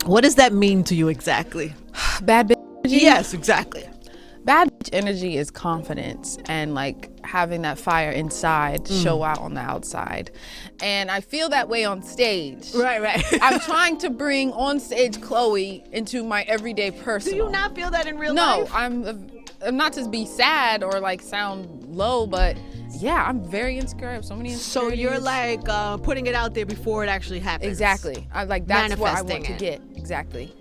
What does that mean to you exactly? Bad bitch energy? Yes, exactly. Bad bitch energy is confidence and like having that fire inside show out on the outside. And I feel that way on stage. Right. I'm trying to bring on stage Chloe into my everyday personal. Do you not feel that in real life? No, I'm not to be sad or like sound low, but yeah, I'm very insecure. I have so many insecurities. So you're like putting it out there before it actually happens. Exactly. I like that's what I want Manifesting to it. get. Exactly.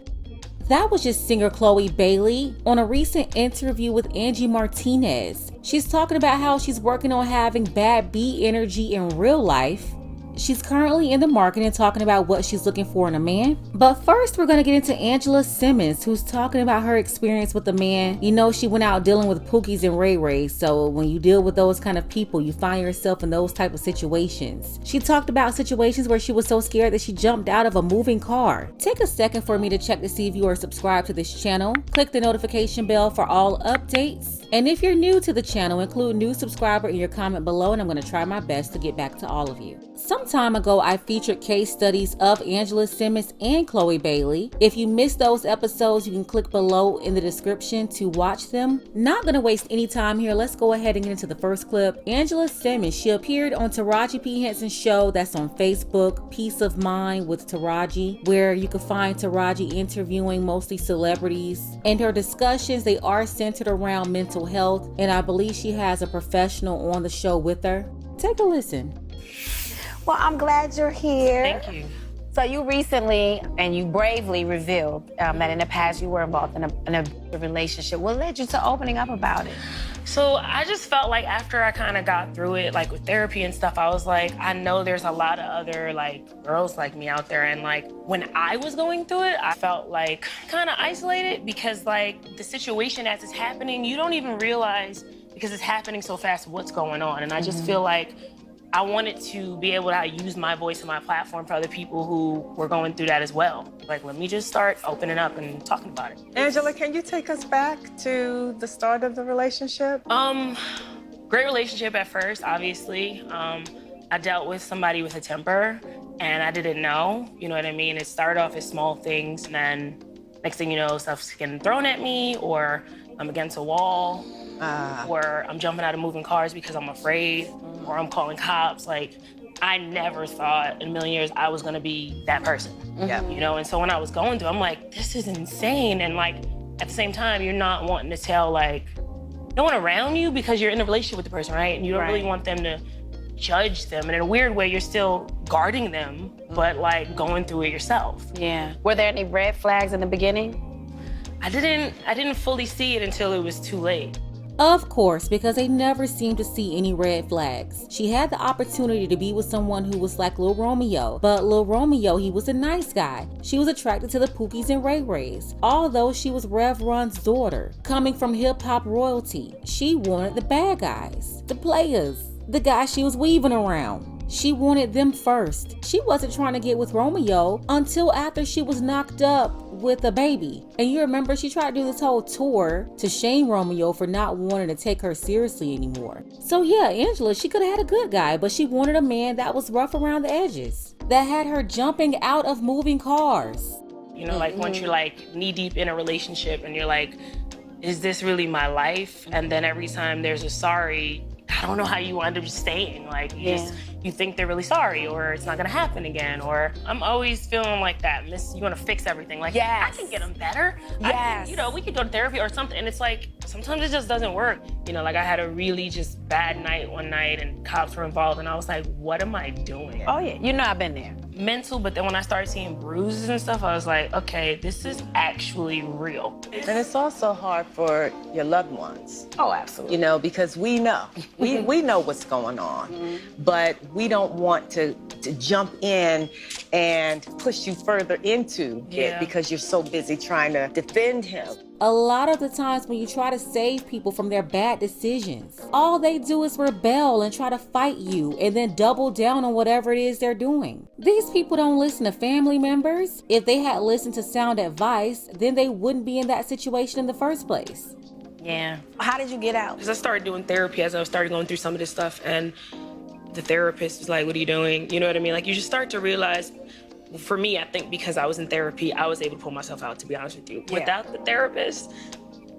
That was just singer Chloe Bailey on a recent interview with Angie Martinez. She's talking about how she's working on having bad B energy in real life. She's currently in the market and talking about what she's looking for in a man. But first, we're going to get into Angela Simmons, who's talking about her experience with a man. You know, she went out dealing with Pookies and Ray Rays, so when you deal with those kind of people, you find yourself in those type of situations. She talked about situations where she was so scared that she jumped out of a moving car. Take a second for me to check to see if you are subscribed to this channel. Click the notification bell for all updates. And if you're new to the channel, include new subscriber in your comment below, and I'm going to try my best to get back to all of you. Some time ago, I featured case studies of Angela Simmons and Chloe Bailey. If you missed those episodes, you can click below in the description to watch them. Not going to waste any time here. Let's go ahead and get into the first clip. Angela Simmons, she appeared on Taraji P. Henson's show that's on Facebook, Peace of Mind with Taraji, where you can find Taraji interviewing mostly celebrities. And her discussions, they are centered around mental health, and I believe she has a professional on the show with her. Take a listen. Well, I'm glad you're here. Thank you. So you recently and you bravely revealed that in the past you were involved in a relationship. What led you to opening up about it? So I just felt like after I kind of got through it, like with therapy and stuff, I was like, I know there's a lot of other like girls like me out there. And like when I was going through it, I felt like kind of isolated because like the situation as it's happening, you don't even realize because it's happening so fast what's going on. And I just feel like I wanted to be able to use my voice and my platform for other people who were going through that as well. Like, let me just start opening up and talking about it. Angela, can you take us back to the start of the relationship? Great relationship at first, obviously. I dealt with somebody with a temper and I didn't know, you know what I mean? It started off as small things and then next thing you know, stuff's getting thrown at me or I'm against a wall or I'm jumping out of moving cars because I'm afraid or I'm calling cops. Like, I never thought in a million years I was gonna be that person. Yeah. You know, and so when I was going through, I'm like, this is insane. And like, at the same time, you're not wanting to tell like, no one around you because you're in a relationship with the person, right? And you don't really want them to judge them. And in a weird way, you're still guarding them, but like going through it yourself. Yeah. Were there any red flags in the beginning? I didn't fully see it until it was too late. Of course, because they never seemed to see any red flags. She had the opportunity to be with someone who was like Lil Romeo, but Lil Romeo, he was a nice guy. She was attracted to the Pookies and Ray Rays, although she was Rev Run's daughter. Coming from hip-hop royalty, she wanted the bad guys, the players, the guys she was weaving around. She wanted them first. She wasn't trying to get with Romeo until after she was knocked up with a baby. And you remember she tried to do this whole tour to shame Romeo for not wanting to take her seriously anymore. So yeah, Angela, she could have had a good guy, but she wanted a man that was rough around the edges, that had her jumping out of moving cars. You know, like once you're like knee deep in a relationship and you're like, is this really my life? And then every time there's a sorry, I don't know how you wind up just staying. Like, you think they're really sorry or it's not gonna happen again. Or I'm always feeling like that. You wanna fix everything. Like, I can get them better. You know, we could go to therapy or something. And it's like, sometimes it just doesn't work. You know, like I had a really just bad night one night and cops were involved and I was like, what am I doing? Oh yeah, you know I've been there. Mental, but then when I started seeing bruises and stuff, I was like, okay, this is actually real. And it's also hard for your loved ones. Oh, absolutely. You know, because we know. We know what's going on. But we don't want to jump in and push you further into it because you're so busy trying to defend him. A lot of the times when you try to save people from their bad decisions, all they do is rebel and try to fight you and then double down on whatever it is they're doing. These people don't listen to family members. If they had listened to sound advice, then they wouldn't be in that situation in the first place. Yeah. How did you get out? Because I started doing therapy as I started going through some of this stuff, and the therapist was like, what are you doing? You know what I mean? Like, you just start to realize For me, I think because I was in therapy, I was able to pull myself out, to be honest with you. Yeah. Without the therapist,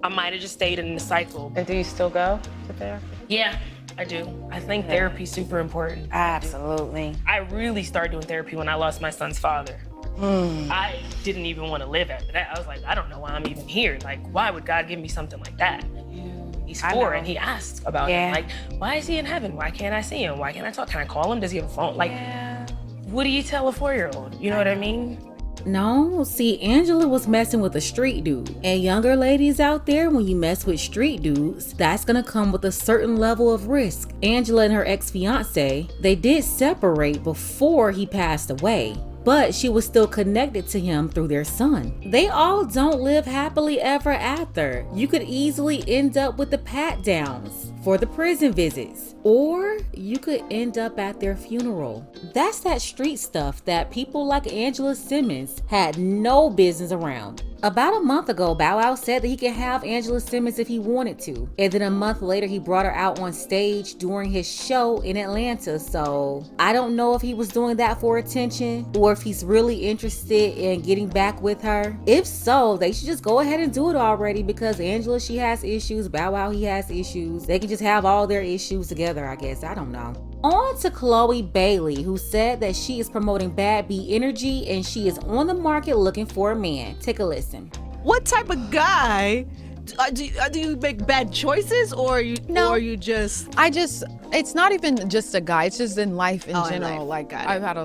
I might have just stayed in the cycle. And do you still go to therapy? Yeah, I do. I think therapy's super important. Absolutely. I really started doing therapy when I lost my son's father. I didn't even want to live after that. I was like, I don't know why I'm even here. Like, why would God give me something like that? He's 4 and he asks about him. Like, why is he in heaven? Why can't I see him? Why can't I talk? Can I call him? Does he have a phone? Like, what do you tell a 4-year-old? You know what I mean? No, see, Angela was messing with a street dude. And younger ladies out there, when you mess with street dudes, that's gonna come with a certain level of risk. Angela and her ex-fiance, they did separate before he passed away, but she was still connected to him through their son. They all don't live happily ever after. You could easily end up with the pat downs for the prison visits, or you could end up at their funeral. That's that street stuff that people like Angela Simmons had no business around. About a month ago, Bow Wow said that he could have Angela Simmons if he wanted to. And then a month later, he brought her out on stage during his show in Atlanta. So I don't know if he was doing that for attention or if he's really interested in getting back with her. If so, they should just go ahead and do it already, because Angela, she has issues. Bow Wow, he has issues. They can just have all their issues together, I guess. I don't know. On to Chloe Bailey, who said that she is promoting bad B energy and she is on the market looking for a man. Take a listen. What type of guy? Do you make bad choices, or you just? It's not even just a guy. It's just in life in general. Life. Like, I've had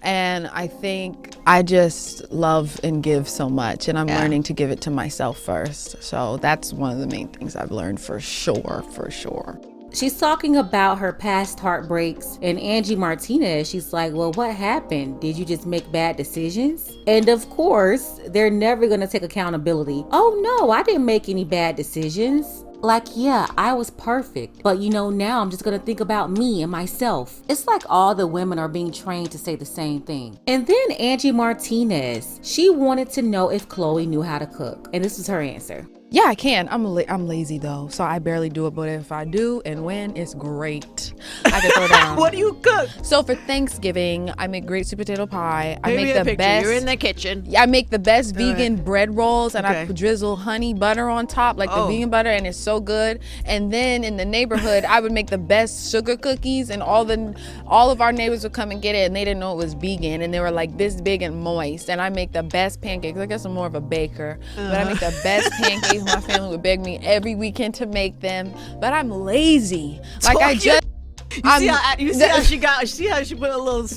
and I think I just love and give so much, and I'm learning to give it to myself first. So that's one of the main things I've learned for sure. She's talking about her past heartbreaks, and Angie Martinez, she's like, well, what happened? Did you just make bad decisions? And of course, they're never gonna take accountability. Oh no, I didn't make any bad decisions. Like, yeah, I was perfect, but now I'm just gonna think about me and myself. It's like all the women are being trained to say the same thing. And then Angie Martinez, she wanted to know if Chloe knew how to cook, and this was her answer. Yeah, I can. I'm lazy though, so I barely do it. But if I do and when, it's great. I can throw down. What do you cook? So for Thanksgiving, I make great sweet potato pie. I Give me make a the picture. best. You're in the kitchen. I make the best vegan bread rolls, and Okay. I drizzle honey butter on top, like the vegan butter, and it's so good. And then in the neighborhood, I would make the best sugar cookies, and all of our neighbors would come and get it, and they didn't know it was vegan, and they were like this big and moist. And I make the best pancakes. I guess I'm more of a baker, but I make the best pancakes. My family would beg me every weekend to make them, but I'm lazy. Like I just. You see how she put a little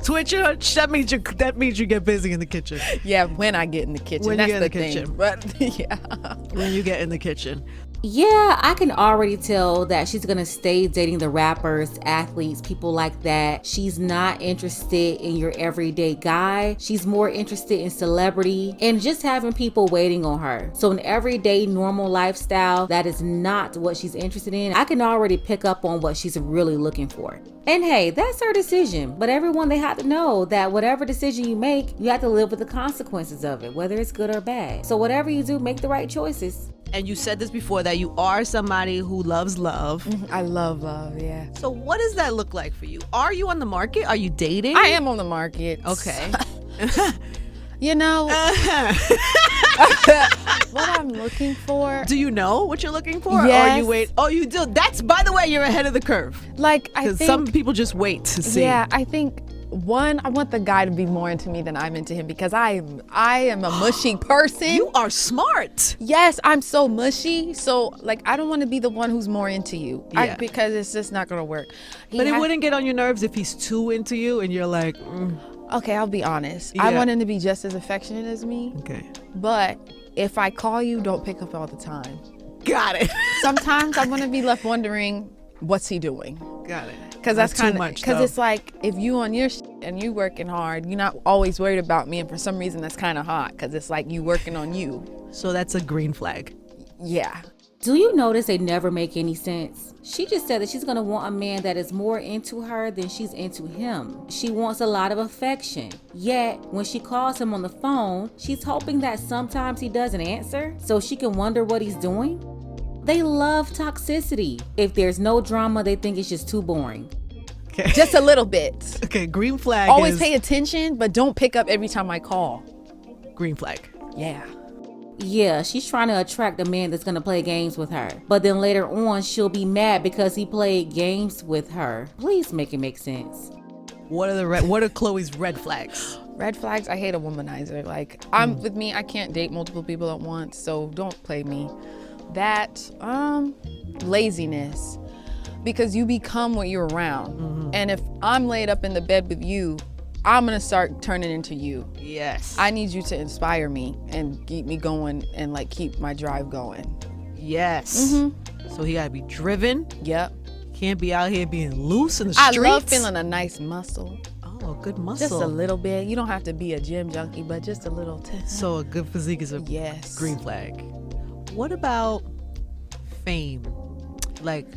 twitch in her? That means you get busy in the kitchen. Yeah, when I get in the kitchen. When That's you get the in the thing. kitchen. But yeah. When you get in the kitchen. Yeah, I can already tell that she's gonna stay dating the rappers, athletes, people like that. She's not interested in your everyday guy. She's more interested in celebrity and just having people waiting on her. So an everyday normal lifestyle, that is not what she's interested in. I can already pick up on what she's really looking for. And hey, that's her decision. But everyone, they have to know that whatever decision you make, you have to live with the consequences of it, whether it's good or bad. So whatever you do, make the right choices. And you said this before, that you are somebody who loves love. I love love, yeah. So what does that look like for you? Are you on the market? Are you dating? I am on the market. Okay. What I'm looking for. Do you know what you're looking for? Yes. Or you wait? Oh, you do. That's, by the way, you're ahead of the curve. Like, I Because think. some people just wait to see. Yeah, I think. One, I want the guy to be more into me than I'm into him, because I am a mushy person. You are smart. Yes, I'm so mushy. So, like, I don't want to be the one who's more into you. Yeah. Because it's just not going to work. But it wouldn't get on your nerves if he's too into you and you're like, Okay, I'll be honest. I Yeah. want him to be just as affectionate as me. okay. But if I call you, don't pick up all the time. Got it. Sometimes I'm going to be left wondering, what's he doing? Got it. Because that's too kind of, much. because it's like, if you on your and you working hard, you're not always worried about me. And for some reason, that's kind of hot, because it's like you working on you. So that's a green flag. Yeah. Do you notice they never make any sense? She just said that she's gonna want a man that is more into her than she's into him. She wants a lot of affection. Yet, when she calls him on the phone, she's hoping that sometimes he doesn't answer, so she can wonder what he's doing. They love toxicity. If there's no drama, they think it's just too boring. Okay. Just a little bit. Okay, green flag Always is pay attention, but don't pick up every time I call. green flag. Yeah. Yeah, she's trying to attract a man that's gonna play games with her. But then later on, she'll be mad because he played games with her. Please make it make sense. What are Chloe's red flags? Red flags, I hate a womanizer. Like, with me, I can't date multiple people at once, so don't play me. That, laziness. Because you become what you're around. And if I'm laid up in the bed with you, I'm gonna start turning into you. Yes. I need you to inspire me and keep me going and like keep my drive going. Yes. So he gotta be driven. Yep. Can't be out here being loose in the streets. I love feeling a nice muscle. Oh, a good muscle. Just a little bit. You don't have to be a gym junkie, but just a little. So a good physique is a yes. green flag. What about fame? Like,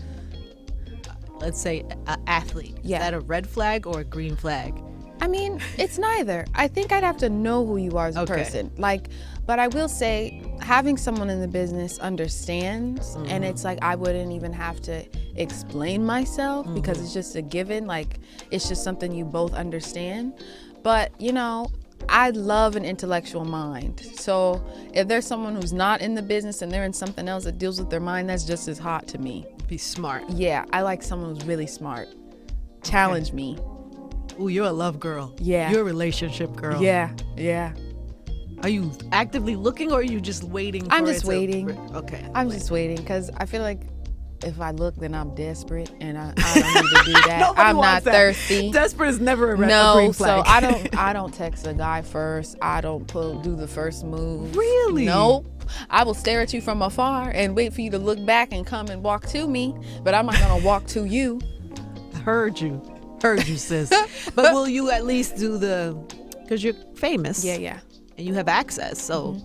let's say an athlete. Yeah. Is that a red flag or a green flag? I mean, it's neither. I think I'd have to know who you are as a person. Like, but I will say, having someone in the business understands, and it's like I wouldn't even have to explain myself because it's just a given. Like, it's just something you both understand. But, you know, I love an intellectual mind. So if there's someone who's not in the business and they're in something else that deals with their mind, that's just as hot to me. Be smart. Yeah, I like someone who's really smart. Challenge me. Ooh, you're a love girl. Yeah. You're a relationship girl. Yeah, yeah. Are you actively looking or are you just waiting for I'm just waiting. Okay. I'm just waiting because I feel like if I look, then I'm desperate, and I don't need to do that. Nobody I'm not wants that. thirsty. Desperate is never a green No, flag. so I don't text a guy first. I don't do the first move. Really? Nope. I will stare at you from afar and wait for you to look back and come and walk to me, but I'm not gonna walk to you. Heard you, sis. But will you at least do because you're famous? Yeah. And you have access, so.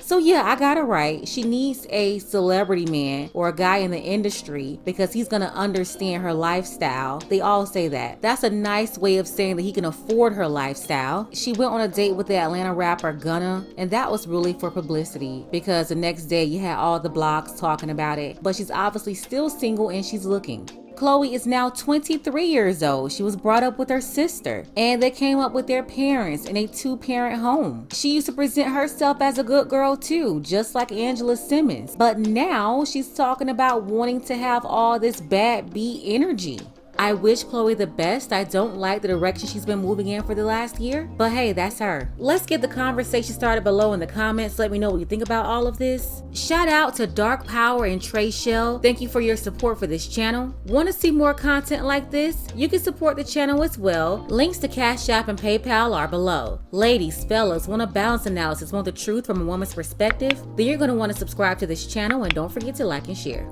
So yeah, I got it right. She needs a celebrity man or a guy in the industry because he's gonna understand her lifestyle. They all say that. That's a nice way of saying that he can afford her lifestyle. She went on a date with the Atlanta rapper Gunna, and that was really for publicity because the next day you had all the blogs talking about it. But she's obviously still single and she's looking. Chloe is now 23 years old. She was brought up with her sister, and they came up with their parents in a 2-parent home. She used to present herself as a good girl too, just like Angela Simmons. But now she's talking about wanting to have all this bad B energy. I wish Chloe the best. I don't like the direction she's been moving in for the last year, but hey, that's her. Let's get the conversation started below in the comments. Let me know what you think about all of this. Shout out to Dark Power and Trey Shell. Thank you for your support for this channel. Want to see more content like this? You can support the channel as well. Links to Cash App and PayPal are below. Ladies, fellas, want a balance analysis, want the truth from a woman's perspective? Then you're going to want to subscribe to this channel and don't forget to like and share.